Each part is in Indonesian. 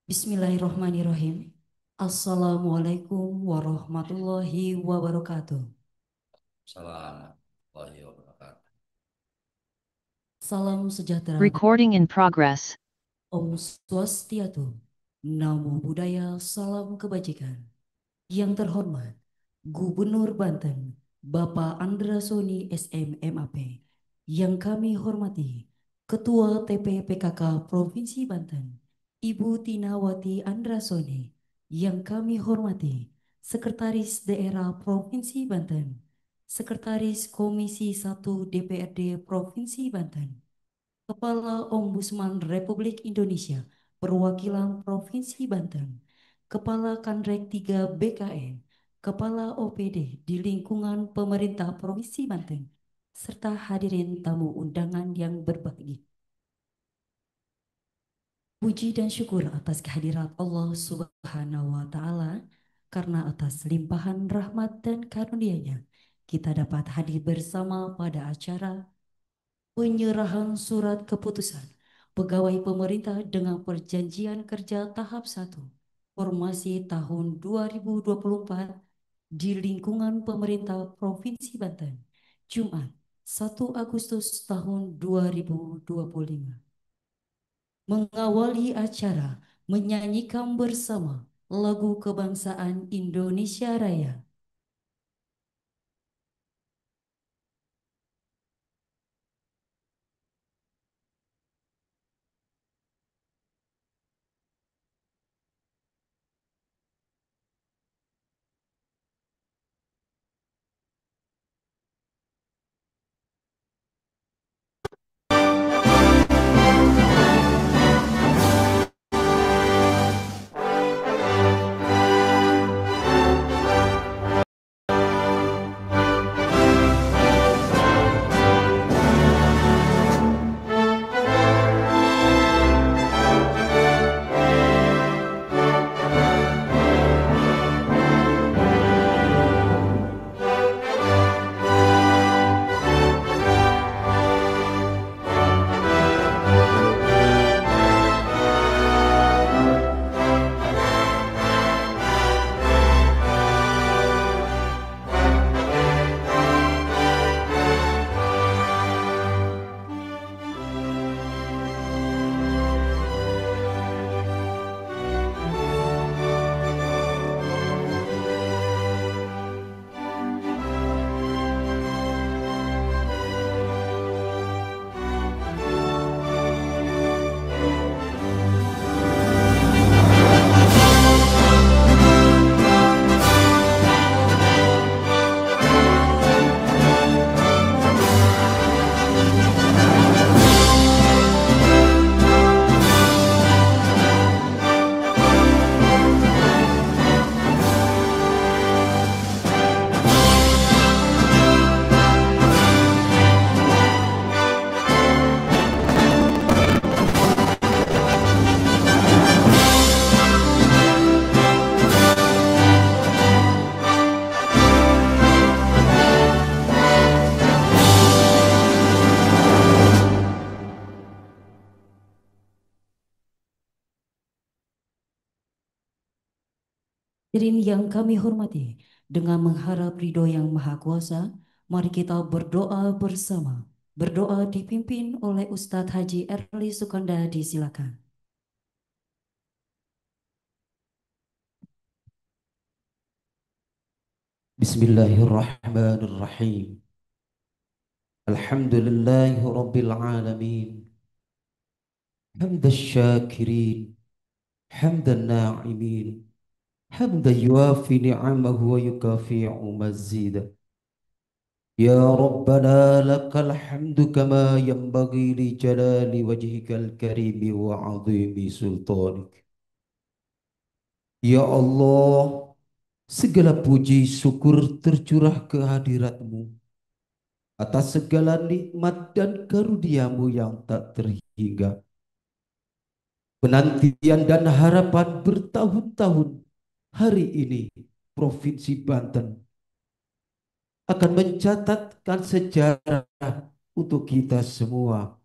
Bismillahirrahmanirrahim. Assalamualaikum warahmatullahi wabarakatuh. Salam warahmatullahi wabarakatuh. Salam sejahtera, Recording in progress. Om Swastiastu, Namo Buddhaya, salam kebajikan. Yang terhormat, Gubernur Banten, Bapak Andra Soni SMMAP. Yang kami hormati, Ketua TPPKK Provinsi Banten, Ibu Tinawati Andra Soni. Yang kami hormati, Sekretaris Daerah Provinsi Banten, Sekretaris Komisi 1 DPRD Provinsi Banten, Kepala Ombudsman Republik Indonesia, Perwakilan Provinsi Banten, Kepala Kanrek 3 BKN, Kepala OPD di lingkungan pemerintah Provinsi Banten, serta hadirin tamu undangan yang berbahagia. Puji dan syukur atas kehadirat Allah Subhanahu wa Ta'ala, karena atas limpahan rahmat dan karunia-Nya kita dapat hadir bersama pada acara penyerahan surat keputusan pegawai pemerintah dengan perjanjian kerja tahap 1 formasi tahun 2024 di lingkungan pemerintah Provinsi Banten, Jumat 1 Agustus tahun 2025. Mengawali acara, menyanyikan bersama lagu kebangsaan Indonesia Raya. Hadirin yang kami hormati, dengan mengharap ridho yang Maha Kuasa, mari kita berdoa bersama. Berdoa dipimpin oleh Ustadz Haji Erli Sukanda, disilakan. Bismillahirrahmanirrahim. Alhamdulillahi rabbil alamin. Hamdash syakirin, حمد الناعمين حمدا يوافي نعمه ويكافئ مزيدا. يا ربنا لك الحمد كما ينبغي لجلال وجهك الكريم وعظيم سلطانك. Ya Allah, segala puji syukur tercurah ke hadiratmu atas segala nikmat dan karuniamu yang tak terhingga. Penantian dan harapan bertahun-tahun hari ini Provinsi Banten akan mencatatkan sejarah untuk kita semua.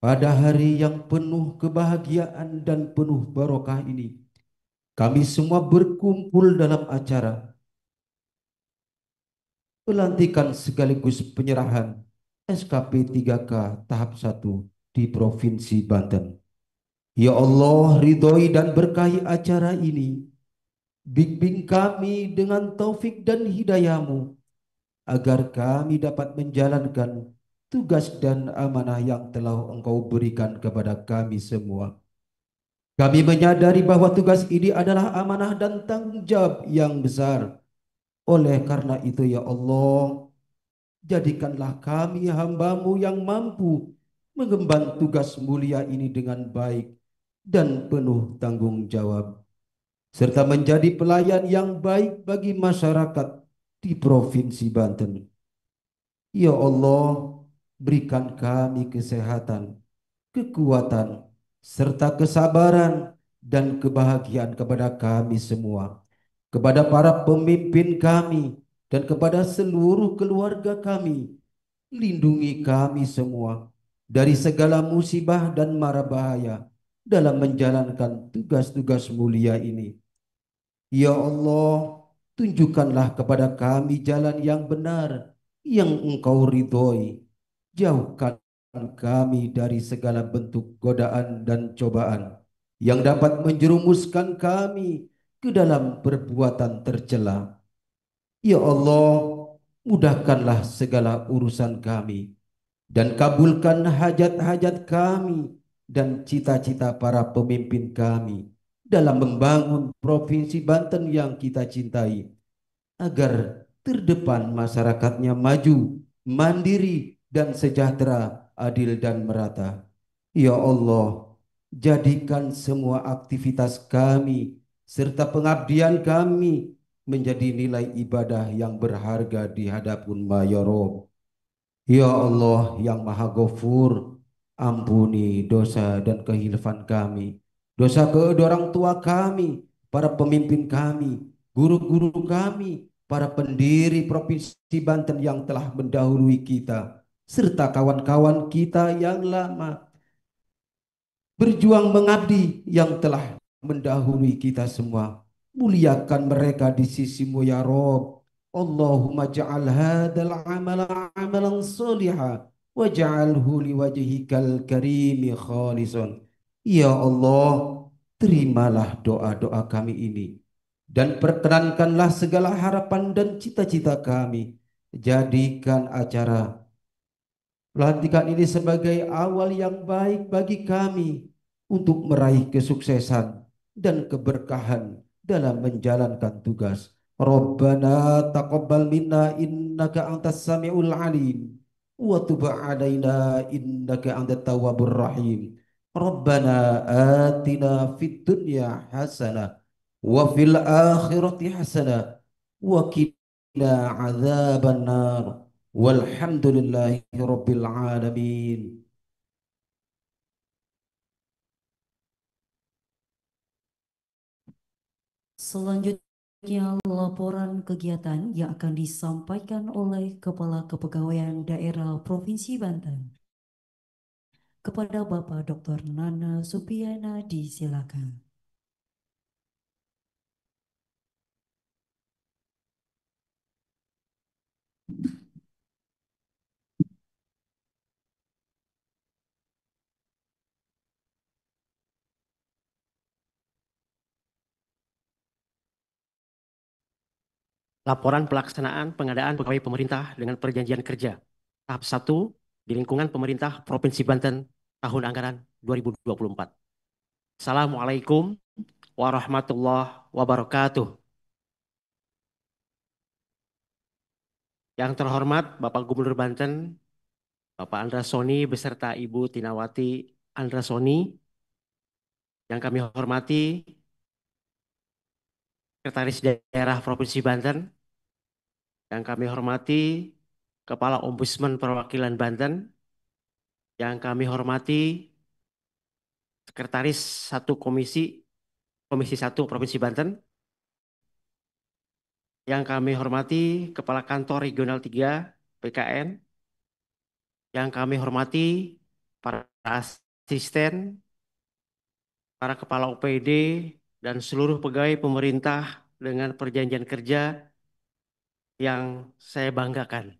Pada hari yang penuh kebahagiaan dan penuh barokah ini, kami semua berkumpul dalam acara pelantikan sekaligus penyerahan SKP 3K tahap 1 di Provinsi Banten. Ya Allah, ridhoi dan berkahi acara ini. Bimbing kami dengan taufik dan hidayahmu agar kami dapat menjalankan tugas dan amanah yang telah Engkau berikan kepada kami semua. Kami menyadari bahwa tugas ini adalah amanah dan tanggung jawab yang besar. Oleh karena itu ya Allah, jadikanlah kami hambamu yang mampu mengemban tugas mulia ini dengan baik dan penuh tanggung jawab, serta menjadi pelayan yang baik bagi masyarakat di Provinsi Banten. Ya Allah, berikan kami kesehatan, kekuatan, serta kesabaran dan kebahagiaan kepada kami semua, kepada para pemimpin kami, dan kepada seluruh keluarga kami. Lindungi kami semua dari segala musibah dan mara bahaya dalam menjalankan tugas-tugas mulia ini. Ya Allah, tunjukkanlah kepada kami jalan yang benar yang Engkau ridhoi. Jauhkan kami dari segala bentuk godaan dan cobaan yang dapat menjerumuskan kami ke dalam perbuatan tercela. Ya Allah, mudahkanlah segala urusan kami dan kabulkan hajat-hajat kami dan cita-cita para pemimpin kami dalam membangun Provinsi Banten yang kita cintai, agar terdepan masyarakatnya maju, mandiri, dan sejahtera, adil dan merata. Ya Allah, jadikan semua aktivitas kami serta pengabdian kami menjadi nilai ibadah yang berharga di hadapan ya Rabb. Ya Allah yang Maha Ghafur, ampuni dosa dan kehilafan kami, dosa kedua orang tua kami, para pemimpin kami, guru-guru kami, para pendiri Provinsi Banten yang telah mendahului kita, serta kawan-kawan kita yang lama berjuang mengabdi yang telah mendahului kita semua. Muliakan mereka di sisimu ya Rob. Allahumma ja'al hadal amala amalan saliha waj'alhu liwajhikal karimi khalisun. Ya Allah, terimalah doa-doa kami ini dan perkenankanlah segala harapan dan cita-cita kami. Jadikan acara pelantikan ini sebagai awal yang baik bagi kami untuk meraih kesuksesan dan keberkahan dalam menjalankan tugas. Rabbana taqabbal minna innaka antas samiul alim wa tub alaina innaka antat tawwabur rahim. Rabbana atina fid dunya hasanah wa fil akhirati hasanah wa qina adzabannar. Walhamdulillahi Rabbil Alamin. Selanjutnya laporan kegiatan yang akan disampaikan oleh Kepala Kepegawaian Daerah Provinsi Banten. Kepada Bapak Dr. Nana Supiana disilakan. Laporan pelaksanaan pengadaan pegawai pemerintah dengan perjanjian kerja tahap 1 di lingkungan pemerintah Provinsi Banten tahun anggaran 2024. Assalamualaikum warahmatullahi wabarakatuh. Yang terhormat Bapak Gubernur Banten, Bapak Andra Soni beserta Ibu Tinawati Andra Soni. Yang kami hormati Sekretaris Daerah Provinsi Banten. Yang kami hormati Kepala Ombudsman Perwakilan Banten. Yang kami hormati Sekretaris Komisi 1 Provinsi Banten. Yang kami hormati Kepala Kantor Regional 3 PKN. Yang kami hormati para asisten, para kepala OPD, dan seluruh pegawai pemerintah dengan perjanjian kerja yang saya banggakan.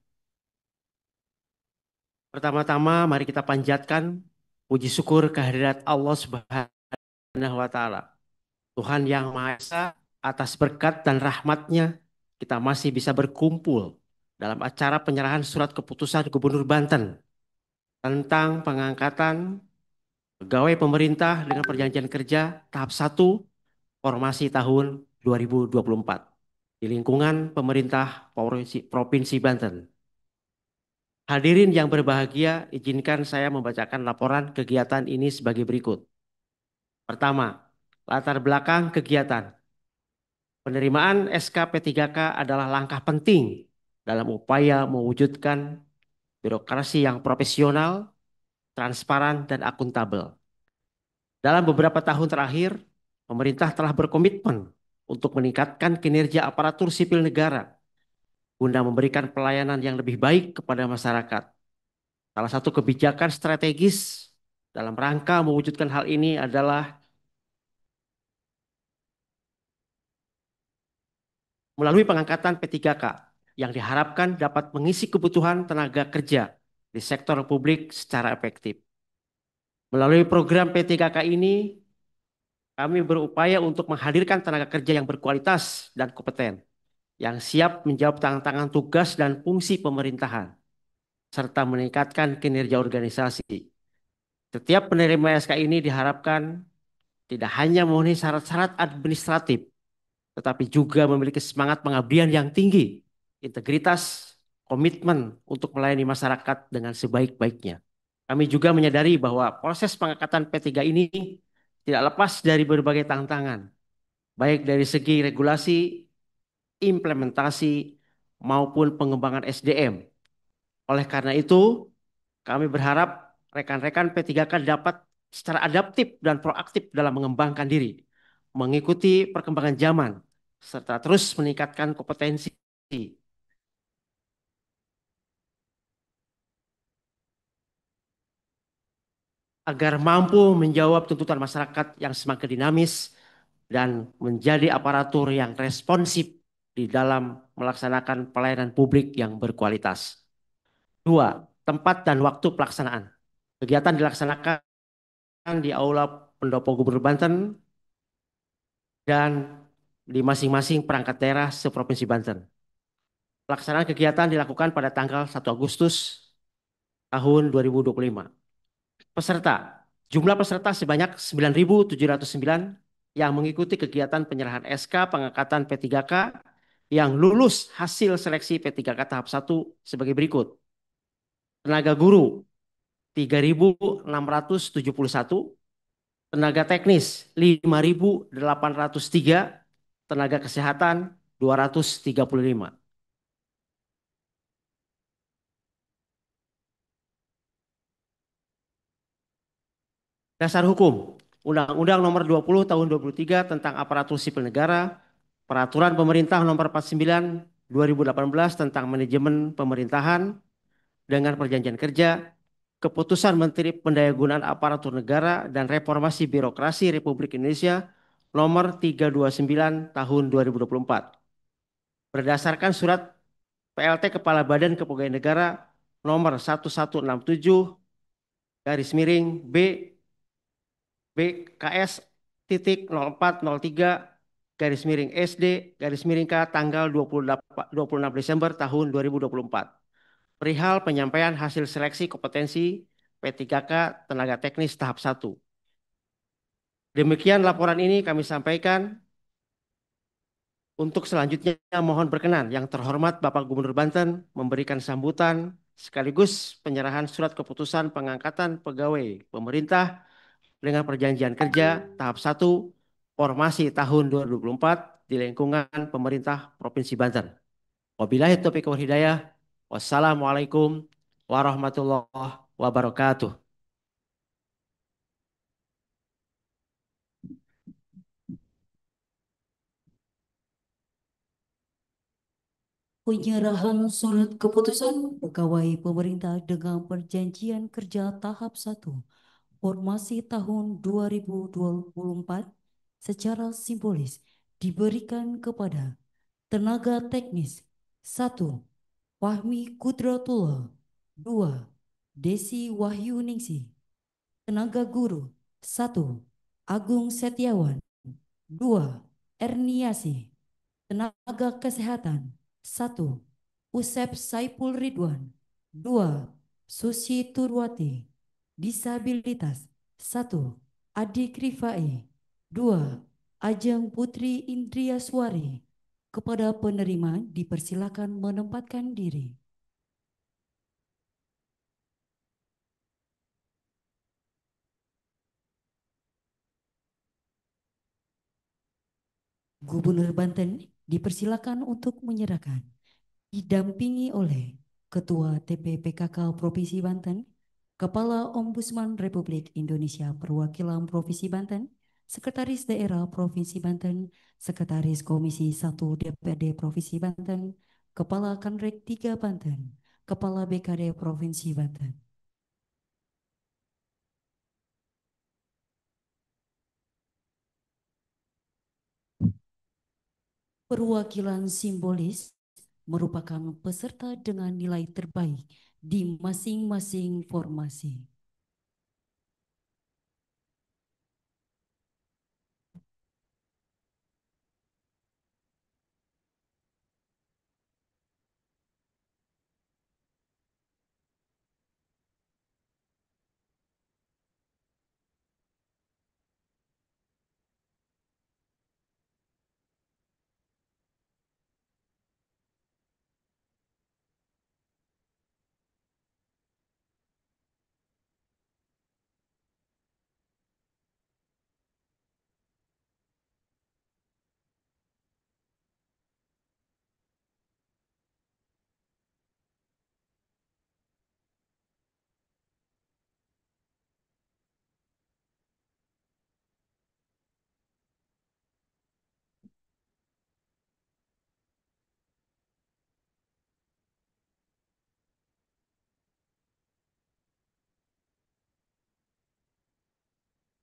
Pertama-tama mari kita panjatkan puji syukur kehadirat Allah Subhanahu wa Ta'ala. Tuhan yang Maha Esa, atas berkat dan rahmatnya kita masih bisa berkumpul dalam acara penyerahan surat keputusan Gubernur Banten tentang pengangkatan pegawai pemerintah dengan perjanjian kerja tahap 1 formasi tahun 2024 di lingkungan pemerintah Provinsi Banten. Hadirin yang berbahagia, izinkan saya membacakan laporan kegiatan ini sebagai berikut. Pertama, latar belakang kegiatan. Penerimaan SK P3K adalah langkah penting dalam upaya mewujudkan birokrasi yang profesional, transparan, dan akuntabel. Dalam beberapa tahun terakhir, pemerintah telah berkomitmen untuk meningkatkan kinerja aparatur sipil negara guna memberikan pelayanan yang lebih baik kepada masyarakat. Salah satu kebijakan strategis dalam rangka mewujudkan hal ini adalah melalui pengangkatan P3K yang diharapkan dapat mengisi kebutuhan tenaga kerja di sektor publik secara efektif. Melalui program P3K ini, kami berupaya untuk menghadirkan tenaga kerja yang berkualitas dan kompeten, yang siap menjawab tantangan tugas dan fungsi pemerintahan, serta meningkatkan kinerja organisasi. Setiap penerima SK ini diharapkan tidak hanya memenuhi syarat-syarat administratif, tetapi juga memiliki semangat pengabdian yang tinggi, integritas, komitmen untuk melayani masyarakat dengan sebaik-baiknya. Kami juga menyadari bahwa proses pengangkatan P3 ini tidak lepas dari berbagai tantangan, baik dari segi regulasi, implementasi, maupun pengembangan SDM. Oleh karena itu, kami berharap rekan-rekan P3K dapat secara adaptif dan proaktif dalam mengembangkan diri, mengikuti perkembangan zaman, serta terus meningkatkan kompetensi agar mampu menjawab tuntutan masyarakat yang semakin dinamis dan menjadi aparatur yang responsif di dalam melaksanakan pelayanan publik yang berkualitas. 2. Tempat dan waktu pelaksanaan. Kegiatan dilaksanakan di Aula Pendopo Gubernur Banten dan di masing-masing perangkat daerah seprovinsi Banten. Pelaksanaan kegiatan dilakukan pada tanggal 1 Agustus tahun 2025. Peserta. Jumlah peserta sebanyak 9.709 yang mengikuti kegiatan penyerahan SK pengangkatan P3K yang lulus hasil seleksi P3K tahap 1 sebagai berikut. Tenaga guru 3.671, tenaga teknis 5.803, tenaga kesehatan 235. Dasar hukum. Undang-Undang Nomor 20 Tahun 23 tentang Aparatur Sipil Negara, Peraturan Pemerintah Nomor 49 2018 tentang Manajemen Pemerintahan dengan Perjanjian Kerja, Keputusan Menteri Pendayagunaan Aparatur Negara dan Reformasi Birokrasi Republik Indonesia Nomor 329 Tahun 2024. Berdasarkan Surat PLT Kepala Badan Kepegawaian Negara Nomor 1167 garis miring B BKS titik 0403 garis miring SD garis miring K tanggal 26 Desember tahun 2024. Perihal penyampaian hasil seleksi kompetensi P3K tenaga teknis tahap 1. Demikian laporan ini kami sampaikan. Untuk selanjutnya mohon berkenan yang terhormat Bapak Gubernur Banten memberikan sambutan sekaligus penyerahan surat keputusan pengangkatan pegawai pemerintah dengan perjanjian kerja tahap 1 formasi tahun 2024 di lingkungan pemerintah Provinsi Banten. Wabillahi taufiq wal hidayah. Wassalamualaikum warahmatullahi wabarakatuh. Penyerahan surat keputusan pegawai pemerintah dengan perjanjian kerja tahap 1 formasi tahun 2024 secara simbolis diberikan kepada tenaga teknis 1. Fahmi Kudratullah 2. Desi Wahyuningsi. Tenaga guru 1. Agung Setiawan 2. Erniasi. Tenaga kesehatan 1. Usep Saipul Ridwan 2. Susi Turwati. Disabilitas 1. Adik Rifai 2. Ajeng Putri Indriaswari. Kepada penerima dipersilakan menempatkan diri. Gubernur Banten dipersilakan untuk menyerahkan, didampingi oleh Ketua TPPKK Provinsi Banten, Kepala Ombudsman Republik Indonesia Perwakilan Provinsi Banten, Sekretaris Daerah Provinsi Banten, Sekretaris Komisi 1 DPRD Provinsi Banten, Kepala Kanrek 3 Banten, Kepala BKD Provinsi Banten. Perwakilan simbolis merupakan peserta dengan nilai terbaik di masing-masing formasi.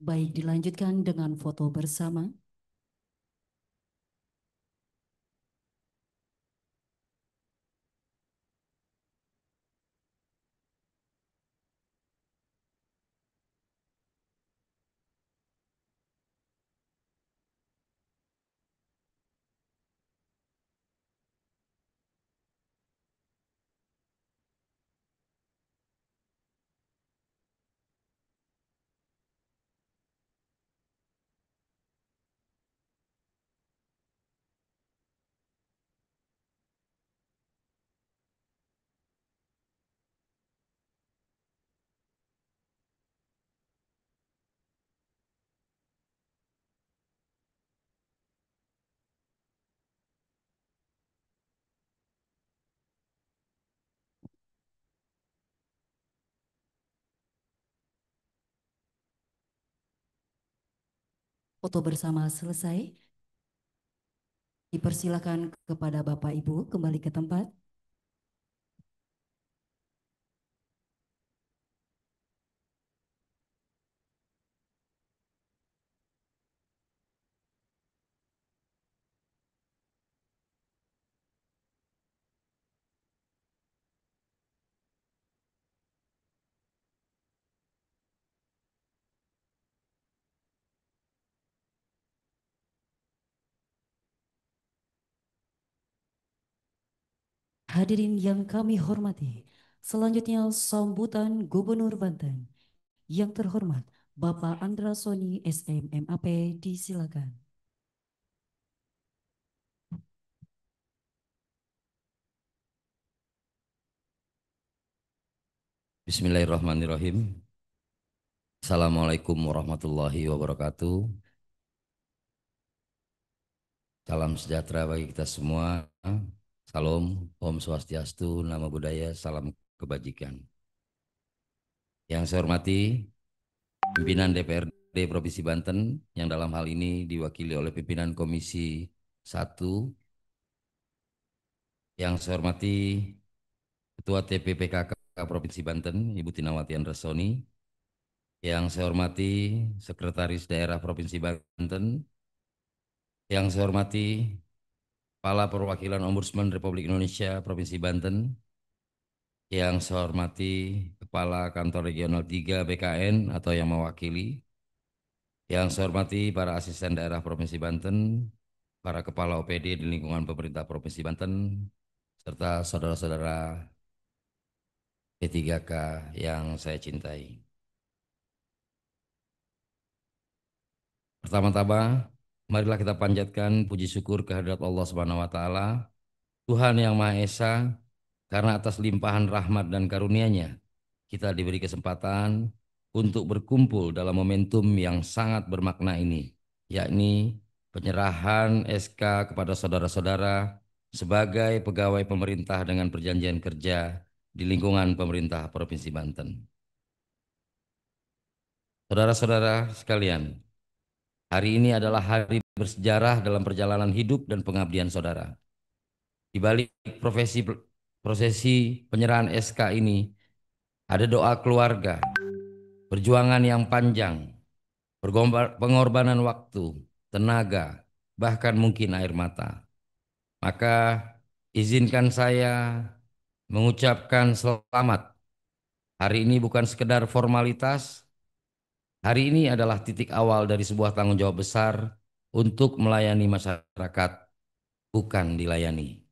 Baik, dilanjutkan dengan foto bersama. Foto bersama selesai. Dipersilakan kepada Bapak Ibu kembali ke tempat. Hadirin yang kami hormati, selanjutnya sambutan Gubernur Banten. Yang terhormat Bapak Andra Soni SMMAP, disilakan. Bismillahirrahmanirrahim. Assalamualaikum warahmatullahi wabarakatuh. Salam sejahtera bagi kita semua. Salam, Om Swastiastu, Namo Buddhaya, salam kebajikan. Yang saya hormati pimpinan DPRD Provinsi Banten yang dalam hal ini diwakili oleh pimpinan Komisi 1. Yang saya hormati Ketua TPPKK Provinsi Banten, Ibu Tinawati Andrasoni. Yang saya hormati Sekretaris Daerah Provinsi Banten. Yang saya hormati Kepala Perwakilan Ombudsman Republik Indonesia Provinsi Banten. Yang saya hormati Kepala Kantor Regional 3 BKN atau yang mewakili. Yang saya hormati para asisten daerah Provinsi Banten, para kepala OPD di lingkungan pemerintah Provinsi Banten, serta saudara-saudara P3K yang saya cintai. Pertama-tama, marilah kita panjatkan puji syukur kehadirat Allah Subhanahu wa taala, Tuhan yang Maha Esa, karena atas limpahan rahmat dan karunia-Nya kita diberi kesempatan untuk berkumpul dalam momentum yang sangat bermakna ini, yakni penyerahan SK kepada saudara-saudara sebagai pegawai pemerintah dengan perjanjian kerja di lingkungan pemerintah Provinsi Banten. Saudara-saudara sekalian, hari ini adalah hari bersejarah dalam perjalanan hidup dan pengabdian saudara. Di balik prosesi penyerahan SK ini ada doa keluarga, perjuangan yang panjang, pengorbanan waktu, tenaga, bahkan mungkin air mata. Maka izinkan saya mengucapkan selamat. Hari ini bukan sekedar formalitas. Hari ini adalah titik awal dari sebuah tanggung jawab besar untuk melayani masyarakat, bukan dilayani.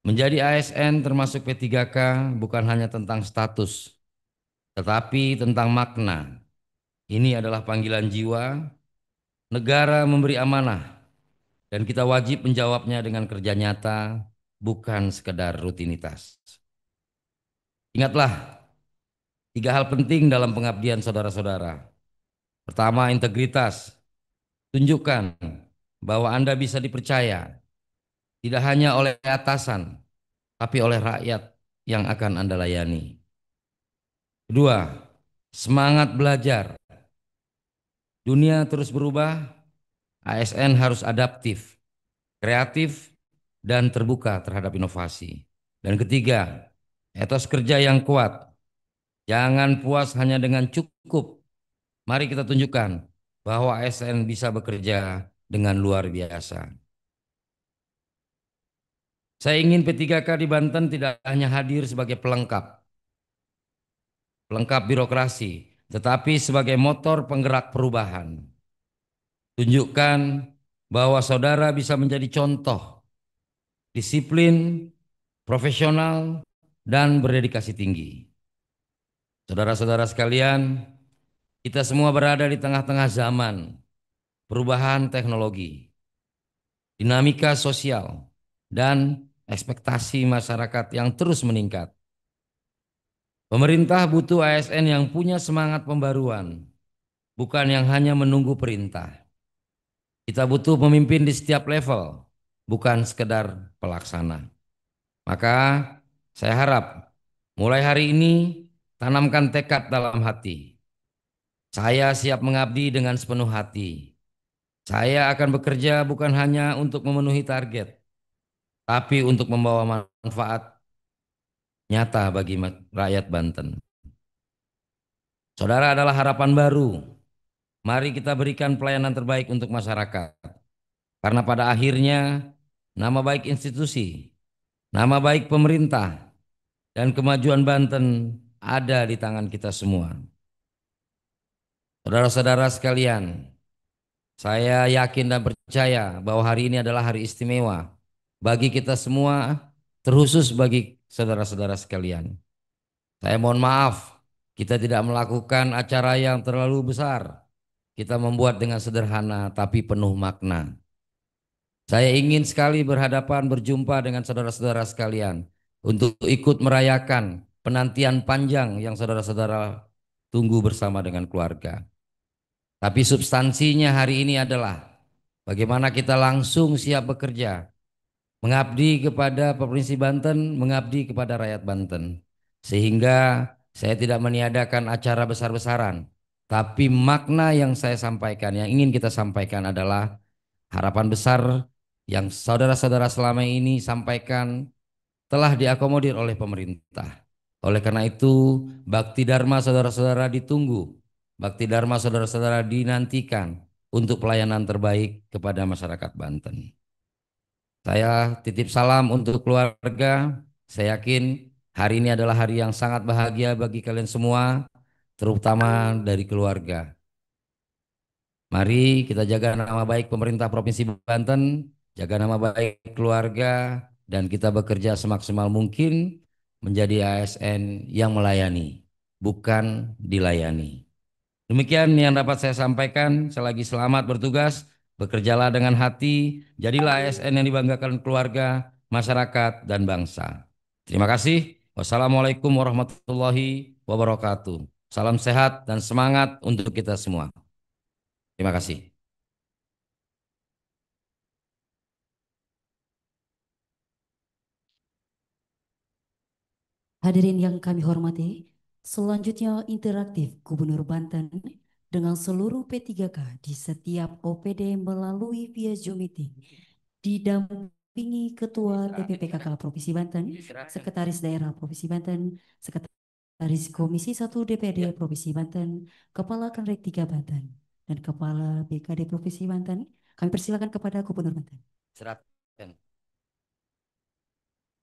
Menjadi ASN termasuk P3K bukan hanya tentang status, tetapi tentang makna. Ini adalah panggilan jiwa, negara memberi amanah, dan kita wajib menjawabnya dengan kerja nyata, bukan sekedar rutinitas. Ingatlah, 3 hal penting dalam pengabdian saudara-saudara. Pertama, integritas. Tunjukkan bahwa Anda bisa dipercaya, tidak hanya oleh atasan, tapi oleh rakyat yang akan Anda layani. Kedua, semangat belajar. Dunia terus berubah, ASN harus adaptif, kreatif, dan terbuka terhadap inovasi. Dan ketiga, etos kerja yang kuat. Jangan puas hanya dengan cukup. Mari kita tunjukkan bahwa ASN bisa bekerja dengan luar biasa. Saya ingin P3K di Banten tidak hanya hadir sebagai pelengkap birokrasi, tetapi sebagai motor penggerak perubahan. Tunjukkan bahwa saudara bisa menjadi contoh, disiplin, profesional, dan berdedikasi tinggi. Saudara-saudara sekalian, kita semua berada di tengah-tengah zaman perubahan teknologi, dinamika sosial, dan ekspektasi masyarakat yang terus meningkat. Pemerintah butuh ASN yang punya semangat pembaruan, bukan yang hanya menunggu perintah. Kita butuh pemimpin di setiap level, bukan sekedar pelaksana. Maka saya harap mulai hari ini tanamkan tekad dalam hati. Saya siap mengabdi dengan sepenuh hati. Saya akan bekerja bukan hanya untuk memenuhi target, tapi untuk membawa manfaat nyata bagi rakyat Banten. Saudara adalah harapan baru. Mari kita berikan pelayanan terbaik untuk masyarakat. Karena pada akhirnya nama baik institusi, nama baik pemerintah, dan kemajuan Banten ada di tangan kita semua. Saudara-saudara sekalian, saya yakin dan percaya bahwa hari ini adalah hari istimewa bagi kita semua, terkhusus bagi saudara-saudara sekalian. Saya mohon maaf, Kita tidak melakukan acara yang terlalu besar. Kita membuat dengan sederhana tapi penuh makna. Saya ingin sekali berhadapan berjumpa dengan saudara-saudara sekalian untuk ikut merayakan penantian panjang yang saudara-saudara tunggu bersama dengan keluarga. Tapi substansinya hari ini adalah bagaimana kita langsung siap bekerja, mengabdi kepada Provinsi Banten, mengabdi kepada rakyat Banten. Sehingga saya tidak meniadakan acara besar-besaran, tapi makna yang saya sampaikan, yang ingin kita sampaikan adalah harapan besar yang saudara-saudara selama ini sampaikan telah diakomodir oleh pemerintah. Oleh karena itu, bakti dharma saudara-saudara ditunggu. Bakti dharma saudara-saudara dinantikan untuk pelayanan terbaik kepada masyarakat Banten. Saya titip salam untuk keluarga. Saya yakin hari ini adalah hari yang sangat bahagia bagi kalian semua, terutama dari keluarga. Mari kita jaga nama baik pemerintah Provinsi Banten, jaga nama baik keluarga, dan kita bekerja semaksimal mungkin menjadi ASN yang melayani, bukan dilayani. Demikian yang dapat saya sampaikan. Selagi selamat bertugas, bekerjalah dengan hati, jadilah ASN yang dibanggakan keluarga, masyarakat, dan bangsa. Terima kasih. Wassalamualaikum warahmatullahi wabarakatuh. Salam sehat dan semangat untuk kita semua. Terima kasih. Hadirin yang kami hormati, selanjutnya interaktif Gubernur Banten dengan seluruh P3K di setiap OPD melalui via Zoom meeting. Didampingi Ketua DPPKK Provinsi Banten, Sekretaris Daerah Provinsi Banten, Sekretaris Komisi 1 DPRD Provinsi Banten, Kepala Kanrek 3 Banten, dan Kepala BKD Provinsi Banten. Kami persilakan kepada Gubernur Banten.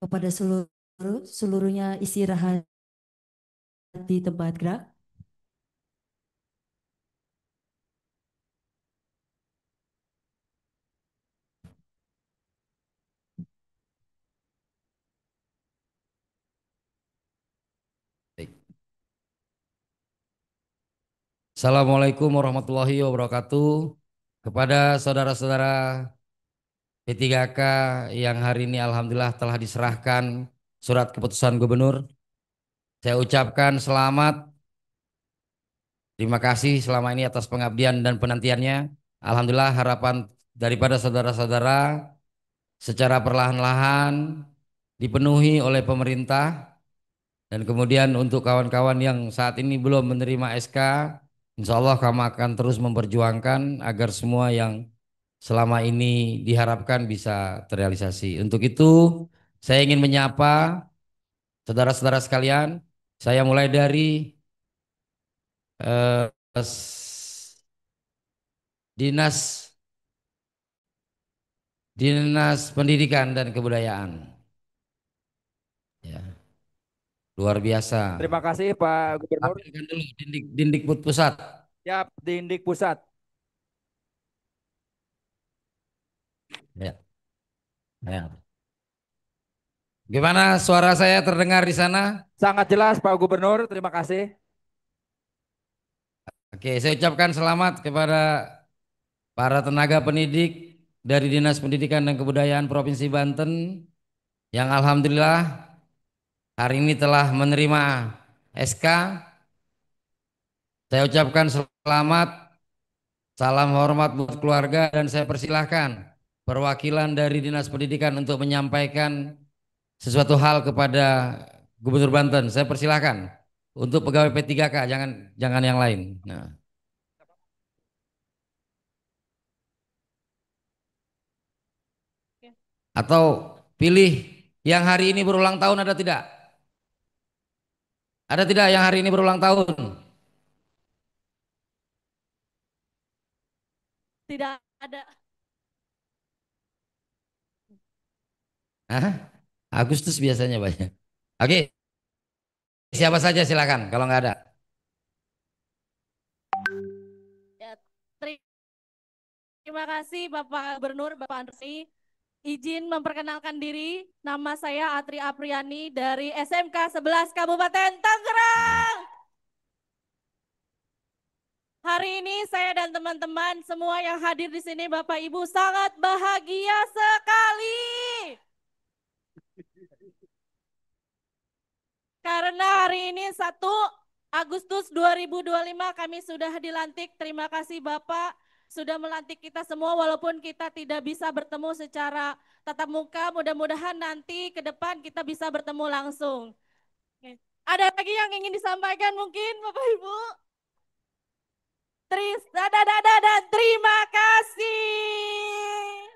Kepada seluruhnya istirahat di tempat gerak. Assalamualaikum warahmatullahi wabarakatuh. Kepada saudara-saudara P3K yang hari ini alhamdulillah telah diserahkan surat keputusan gubernur, saya ucapkan selamat. Terima kasih selama ini atas pengabdian dan penantiannya. Alhamdulillah harapan daripada saudara-saudara secara perlahan-lahan dipenuhi oleh pemerintah. Dan kemudian untuk kawan-kawan yang saat ini belum menerima SK, insya Allah kami akan terus memperjuangkan agar semua yang selama ini diharapkan bisa terrealisasi. Untuk itu saya ingin menyapa saudara-saudara sekalian. Saya mulai dari eh, Dinas Pendidikan dan Kebudayaan. Ya, luar biasa. Terima kasih Pak Gubernur. Tampilkan dulu Dindikbud Pusat. Siap, Dindik Pusat. Ya. Ya. Gimana suara saya terdengar di sana? Sangat jelas Pak Gubernur, terima kasih. Oke, saya ucapkan selamat kepada para tenaga pendidik dari Dinas Pendidikan dan Kebudayaan Provinsi Banten yang alhamdulillah hari ini telah menerima SK. Saya ucapkan selamat, salam hormat buat keluarga, dan saya persilahkan perwakilan dari Dinas Pendidikan untuk menyampaikan sesuatu hal kepada Gubernur Banten. Saya persilahkan untuk pegawai P3K, jangan yang lain. Nah. Atau pilih yang hari ini berulang tahun, ada tidak? Ada tidak yang hari ini berulang tahun? Tidak ada. Hah? Agustus biasanya banyak. Oke, siapa saja silakan kalau nggak ada. Ya, terima kasih Bapak Gubernur, Bapak Andri. Izin memperkenalkan diri, nama saya Atri Apriani dari SMK 11 Kabupaten Tangerang. hari ini saya dan teman-teman semua yang hadir di sini Bapak Ibu sangat bahagia sekali. Karena hari ini 1 Agustus 2025 kami sudah dilantik. Terima kasih Bapak sudah melantik kita semua walaupun kita tidak bisa bertemu secara tatap muka. Mudah-mudahan nanti ke depan kita bisa bertemu langsung. Oke. Ada lagi yang ingin disampaikan mungkin Bapak Ibu? Dan terima kasih.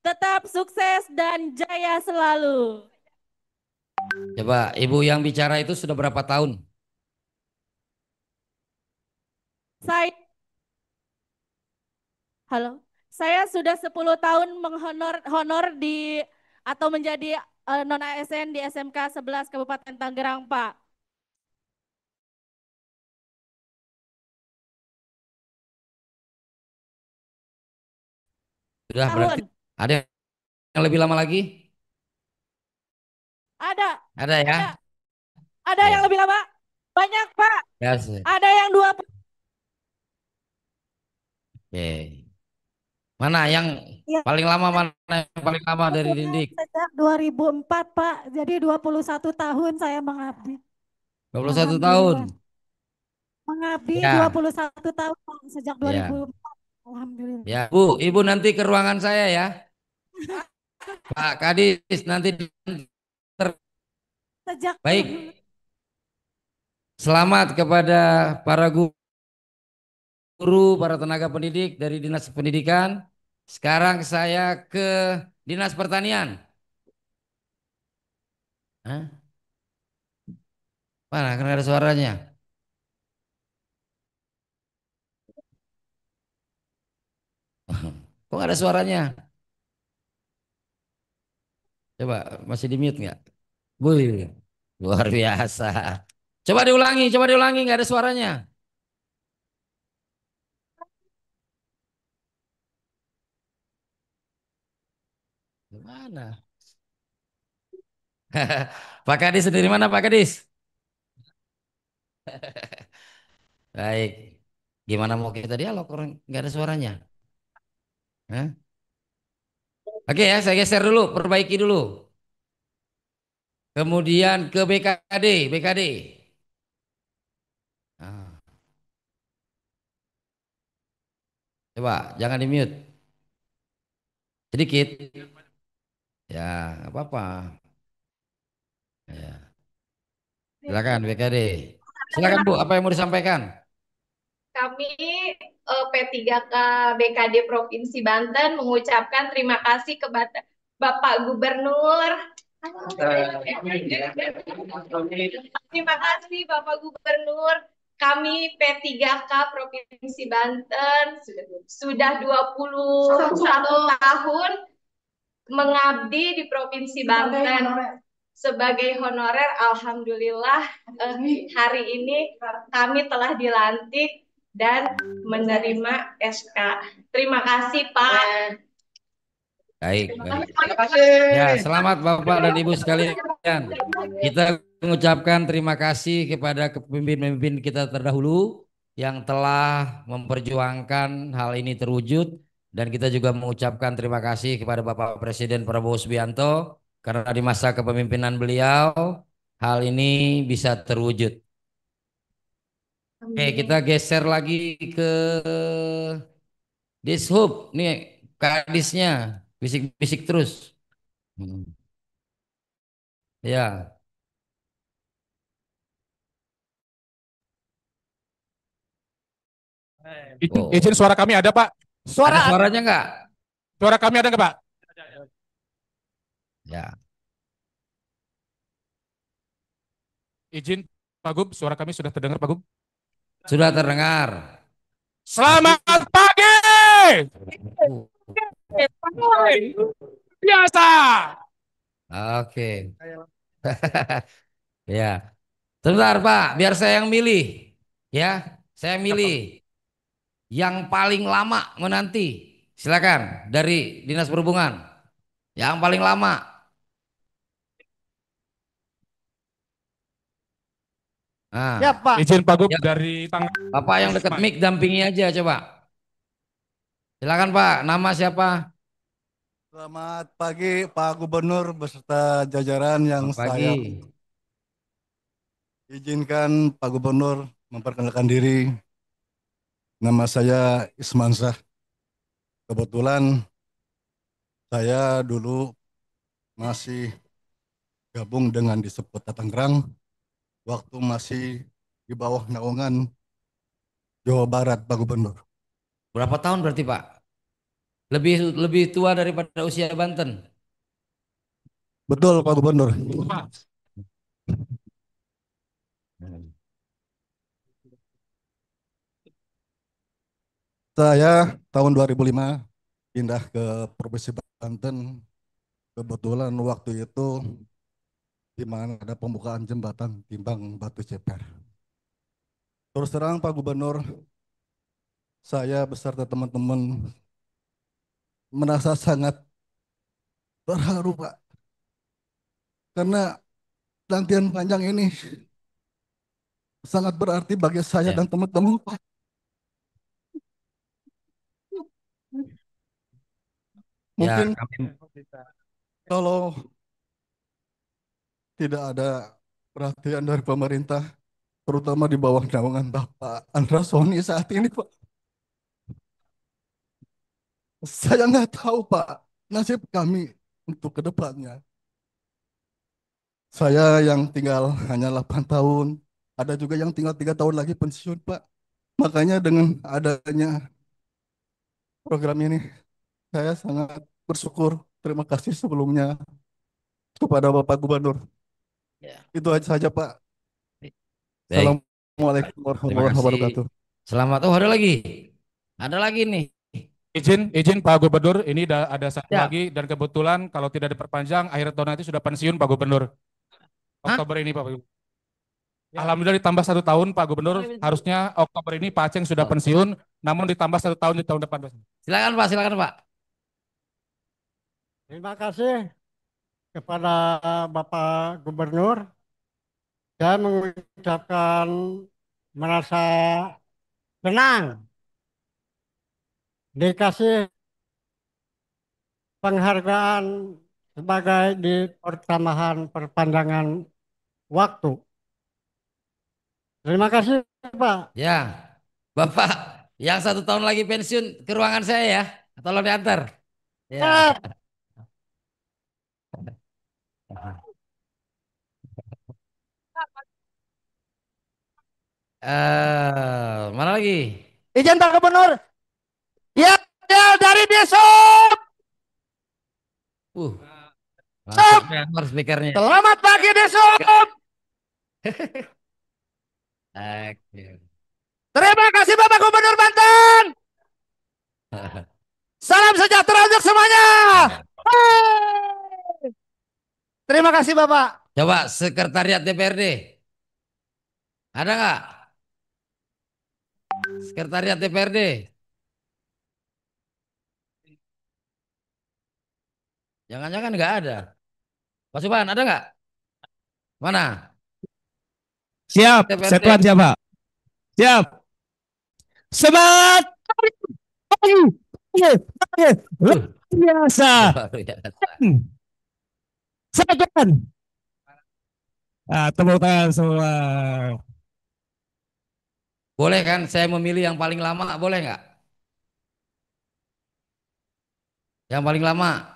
Tetap sukses dan jaya selalu. Coba Ibu yang bicara itu sudah berapa tahun? Saya Halo. Saya sudah 10 tahun honor di atau menjadi non ASN di SMK 11 Kabupaten Tangerang, Pak. Sudah berarti Tahun. ada yang lebih lama lagi? Ada. Ada ya? Ada Ya. yang lebih lama? Banyak, Pak. Ya, Ada yang 20. Oke. Mana yang Ya, paling lama, mana yang paling lama dari Dindik? sejak 2004, Pak. Jadi 21 tahun saya mengabdi. 21 tahun. Mengabdi Ya. 21 tahun Pak, sejak 2004. Alhamdulillah. Ya, Bu, Ibu nanti ke ruangan saya ya. Pak Kadis nanti Sejak baik. Selamat kepada para guru, para tenaga pendidik dari Dinas Pendidikan. Sekarang saya ke Dinas Pertanian. Hah? Mana? Karena ada suaranya. Kok nggak ada suaranya? Coba masih di mute nggak? Wih, luar biasa. Coba diulangi, nggak ada suaranya. Gimana? Pak Kadis sendiri mana Pak Kadis? Baik. Gimana mau kita dialog orang nggak ada suaranya? Hah? Oke ya, saya geser dulu, perbaiki dulu. Kemudian ke BKD. Ah, coba jangan di mute. Sedikit. Ya, nggak apa-apa. Ya. Silakan BKD. Silakan Bu, apa yang mau disampaikan? Kami P3K BKD Provinsi Banten mengucapkan terima kasih kepada Bapak Gubernur. Terima kasih Bapak Gubernur. Kami P3K Provinsi Banten sudah 21 tahun mengabdi di Provinsi Banten. Sebagai honorer, alhamdulillah hari ini kami telah dilantik dan menerima SK. Terima kasih Pak. Baik. Ya, selamat Bapak dan Ibu sekalian. Kita mengucapkan terima kasih kepada pemimpin-pemimpin kita terdahulu yang telah memperjuangkan hal ini terwujud, dan kita juga mengucapkan terima kasih kepada Bapak Presiden Prabowo Subianto karena di masa kepemimpinan beliau hal ini bisa terwujud. Oke, kita geser lagi ke Dishub. Nih Kadisnya bisik-bisik terus. Ya. Izin suara kami ada Pak. Ada suaranya enggak? Suara kami ada enggak Pak? Ya. Izin Pak Gub, suara kami sudah terdengar Pak Gub? Sudah terdengar. Selamat pagi. Biasa. Oke. Ya. Sebentar Pak, biar saya yang milih. Ya, saya milih yang paling lama menanti. Silakan dari Dinas Perhubungan. Yang paling lama. Nah, Ya Pak. Izin Pak Gub ya, dari tanggal Bapak yang dekat mic dampingi aja coba. Silakan Pak, nama siapa? Selamat pagi Pak Gubernur beserta jajaran yang Selamat saya pagi. izinkan Pak Gubernur memperkenalkan diri. Nama saya Ismansyah. Kebetulan saya dulu masih gabung dengan Disebut Tangerang waktu masih di bawah naungan Jawa Barat Pak Gubernur. Berapa tahun berarti Pak? Lebih lebih tua daripada usia Banten. Betul Pak Gubernur. Saya tahun 2005 pindah ke Provinsi Banten. Kebetulan waktu itu di mana ada pembukaan jembatan Timbang Batu Ceper. Terus terang Pak Gubernur, saya beserta teman-teman merasa sangat terharu Pak. Karena latihan panjang ini sangat berarti bagi saya dan teman-teman Pak. Mungkin kalau tidak ada perhatian dari pemerintah, terutama di bawah naungan Bapak Andra Soni saat ini Pak. Saya nggak tahu Pak nasib kami untuk kedepannya. Saya yang tinggal hanya 8 tahun, ada juga yang tinggal 3 tahun lagi pensiun Pak. Makanya dengan adanya program ini, saya sangat bersyukur. Terima kasih sebelumnya kepada Bapak Gubernur. Itu aja saja Pak. Baik. Assalamualaikum Terima warahmatullahi kasih. wabarakatuh. Selamat. Oh, ada lagi. Ada lagi nih. izin Pak Gubernur, ini ada satu Ya. lagi dan kebetulan kalau tidak diperpanjang akhir tahun nanti sudah pensiun Pak Gubernur. Oktober ini Pak Gubernur. Alhamdulillah ditambah 1 tahun Pak Gubernur. Harusnya Oktober ini Pak Aceng sudah pensiun, namun ditambah 1 tahun di tahun depan. Silakan Pak, silakan Pak. Terima kasih kepada Bapak Gubernur. Saya mengucapkan merasa senang dikasih penghargaan sebagai di pertambahan perpanjangan waktu. Terima kasih Pak. Ya, Bapak yang 1 tahun lagi pensiun ke ruangan saya ya. Tolong diantar. Ya. Mana lagi? Izin Pak Gubernur. Ya, dari besok. Langsung speakernya. Selamat pagi besok. Terima kasih Bapak Gubernur Banten. Salam sejahtera untuk semuanya. Terima kasih Bapak. Coba sekretariat DPRD. Ada nggak? Sekretariat DPRD. Jangan-jangan nggak ada. Pak Subhan, ada nggak? Mana? Siap, setuan siapa? Siap. Semangat. Luar biasa. Setuan. Tepuk tangan semua. Boleh kan saya memilih yang paling lama, boleh nggak? Yang paling lama.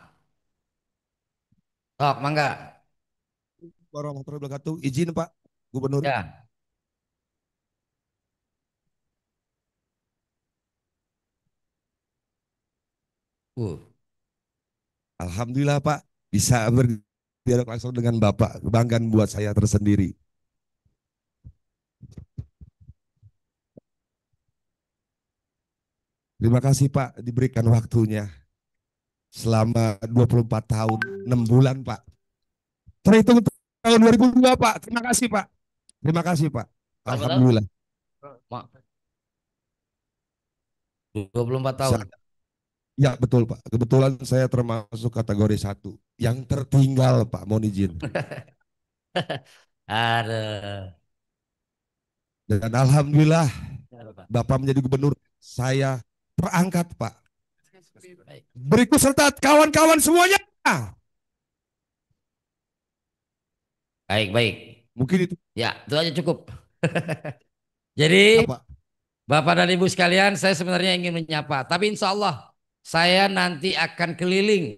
Tok, mangga. Warahmatullahi wabarakatuh. Izin Pak Gubernur. Ya. Alhamdulillah Pak bisa berdialog langsung dengan Bapak. Kebanggaan buat saya tersendiri. Terima kasih Pak diberikan waktunya. Selama 24 tahun, 6 bulan Pak. Terhitung tahun 2002 Pak. Terima kasih Pak. Terima kasih Pak. Alhamdulillah. 24 tahun. Ya betul Pak. Kebetulan saya termasuk kategori 1. Yang tertinggal Pak, mohon izin. Ada. Dan alhamdulillah Bapak menjadi gubernur, saya terangkat Pak. Berikut serta kawan-kawan semuanya. Baik. Mungkin itu. Ya, itu aja cukup. Jadi, Apa? Bapak dan Ibu sekalian, saya sebenarnya ingin menyapa. Tapi insya Allah, saya nanti akan keliling,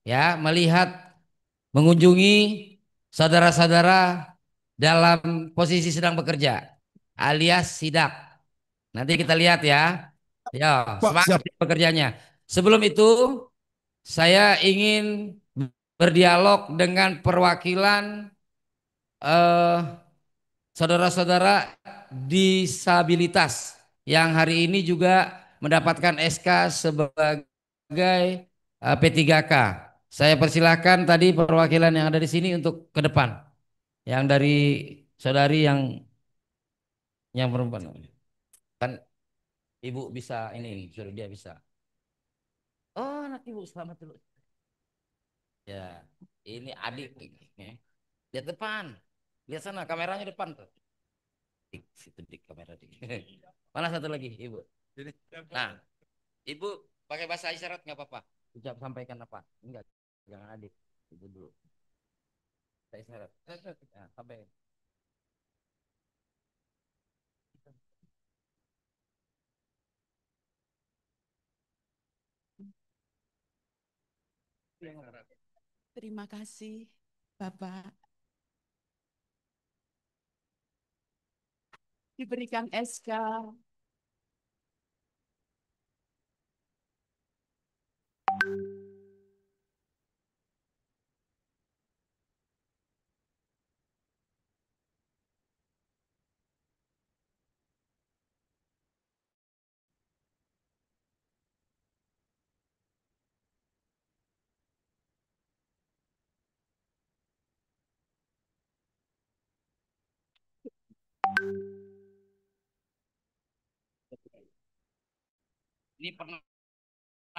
ya, melihat, mengunjungi saudara-saudara dalam posisi sedang bekerja, alias sidak. Nanti kita lihat ya. Ya, semangat bekerjanya. Sebelum itu, saya ingin berdialog dengan perwakilan saudara-saudara disabilitas yang hari ini juga mendapatkan SK sebagai P3K. Saya persilahkan tadi perwakilan yang ada di sini untuk ke depan. Yang dari saudari yang perempuan. Kan Ibu bisa ini, suruh dia bisa. Oh, anak Ibu selamat dulu. Ya, ini adik. Lihat depan. Lihat sana, kameranya depan tuh. Situ di kamera dik. Mana satu lagi, Ibu? Nah, Ibu pakai bahasa isyarat nggak apa-apa. Ucap sampaikan apa? Enggak, jangan adik. Ibu dulu. Bahasa isyarat. Nah, sampai. Terima kasih, Bapak. Diberikan SK. Ini pernah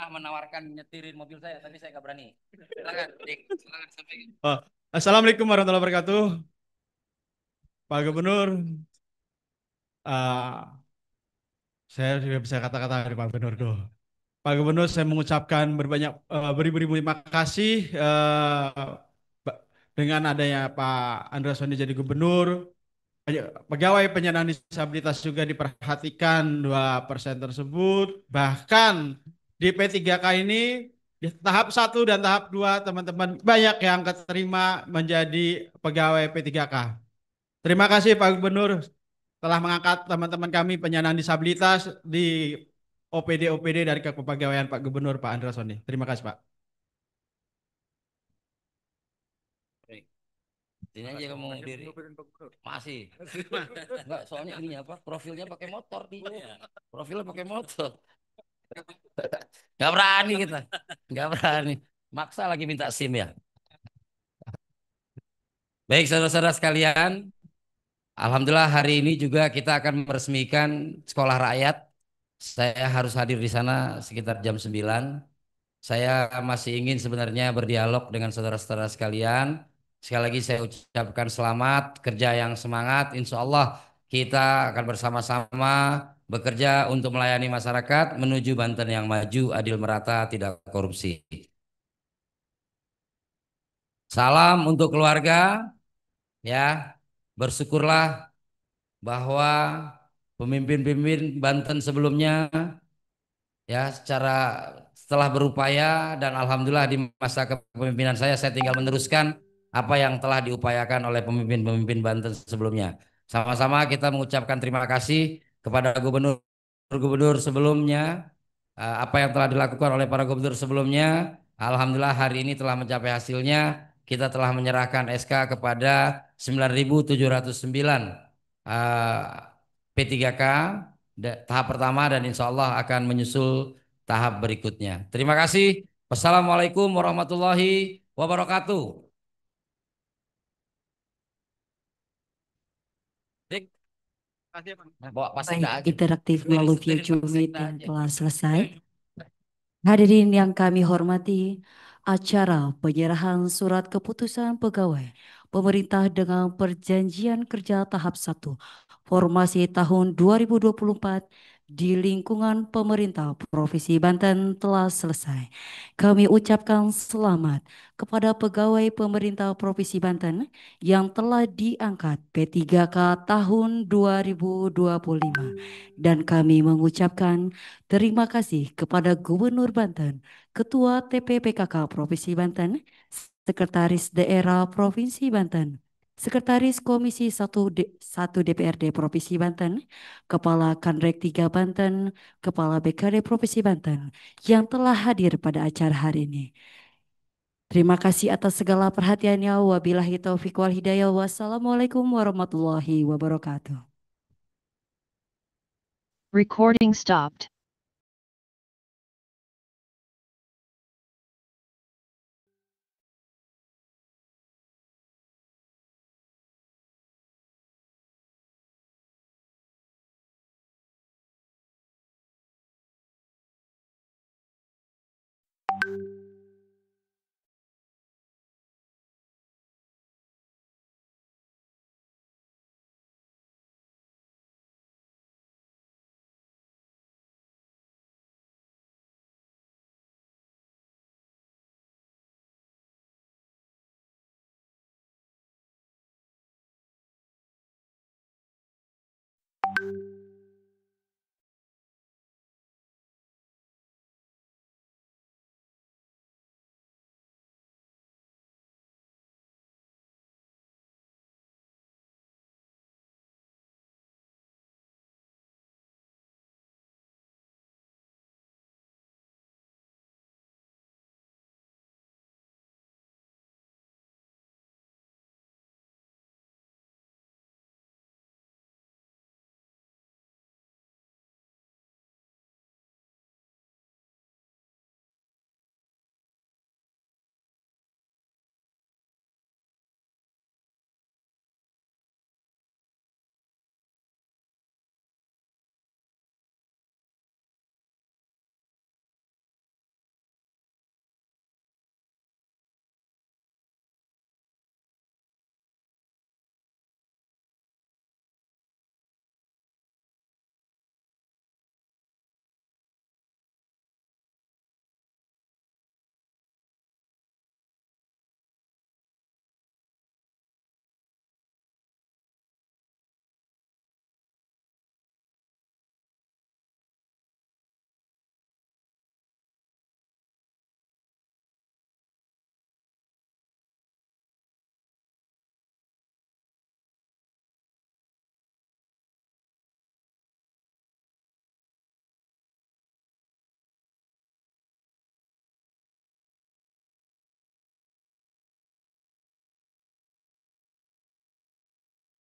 menawarkan nyetirin mobil saya, tapi saya nggak berani. Silakan, Dik. Silakan sampaikan. Oh, Assalamualaikum warahmatullahi wabarakatuh. Pak Gubernur, saya juga bisa kata-kata dari Pak Gubernur tuh. Pak Gubernur, saya mengucapkan beribu-ribu terima kasih dengan adanya Pak Andreas Soni jadi gubernur. Pegawai penyandang disabilitas juga diperhatikan 2% tersebut. Bahkan di P3K ini di tahap 1 dan tahap 2 teman-teman banyak yang keterima menjadi pegawai P3K. Terima kasih Pak Gubernur telah mengangkat teman-teman kami penyandang disabilitas di OPD dari kepegawaian Pak Gubernur Pak Andreas Soni. Terima kasih Pak. Ini aja kamu diri. Masih. Enggak, soalnya ini apa? Profilnya pakai motor dia. Profilnya pakai motor. Enggak berani kita. Enggak berani. Maksa lagi minta SIM ya. Baik saudara-saudara sekalian, alhamdulillah hari ini juga kita akan meresmikan sekolah rakyat. Saya harus hadir di sana sekitar jam 9. Saya masih ingin sebenarnya berdialog dengan saudara-saudara sekalian. Sekali lagi saya ucapkan selamat, kerja yang semangat. Insya Allah kita akan bersama-sama bekerja untuk melayani masyarakat menuju Banten yang maju, adil merata, tidak korupsi. Salam untuk keluarga, ya. Bersyukurlah bahwa pemimpin-pemimpin Banten sebelumnya, ya, setelah berupaya dan alhamdulillah di masa kepemimpinan saya tinggal meneruskan apa yang telah diupayakan oleh pemimpin-pemimpin Banten sebelumnya. Sama-sama kita mengucapkan terima kasih kepada gubernur sebelumnya, apa yang telah dilakukan oleh para gubernur sebelumnya. Alhamdulillah hari ini telah mencapai hasilnya. Kita telah menyerahkan SK kepada 9.709 P3K tahap pertama dan insya Allah akan menyusul tahap berikutnya. Terima kasih. Wassalamualaikum warahmatullahi wabarakatuh. Baik, interaktif melalui via Zoom meeting telah selesai. Hadirin yang kami hormati, acara penyerahan surat keputusan pegawai pemerintah dengan perjanjian kerja tahap 1 formasi tahun 2024 di lingkungan pemerintah Provinsi Banten telah selesai. Kami ucapkan selamat kepada pegawai pemerintah Provinsi Banten yang telah diangkat P3K tahun 2025 dan kami mengucapkan terima kasih kepada Gubernur Banten, Ketua TPPKK Provinsi Banten, Sekretaris Daerah Provinsi Banten, Sekretaris Komisi 1 DPRD Provinsi Banten, Kepala Kanrek 3 Banten, Kepala BKD Provinsi Banten yang telah hadir pada acara hari ini. Terima kasih atas segala perhatiannya. Wabillahi taufiq wal hidayah. Wassalamualaikum warahmatullahi wabarakatuh. Recording stopped.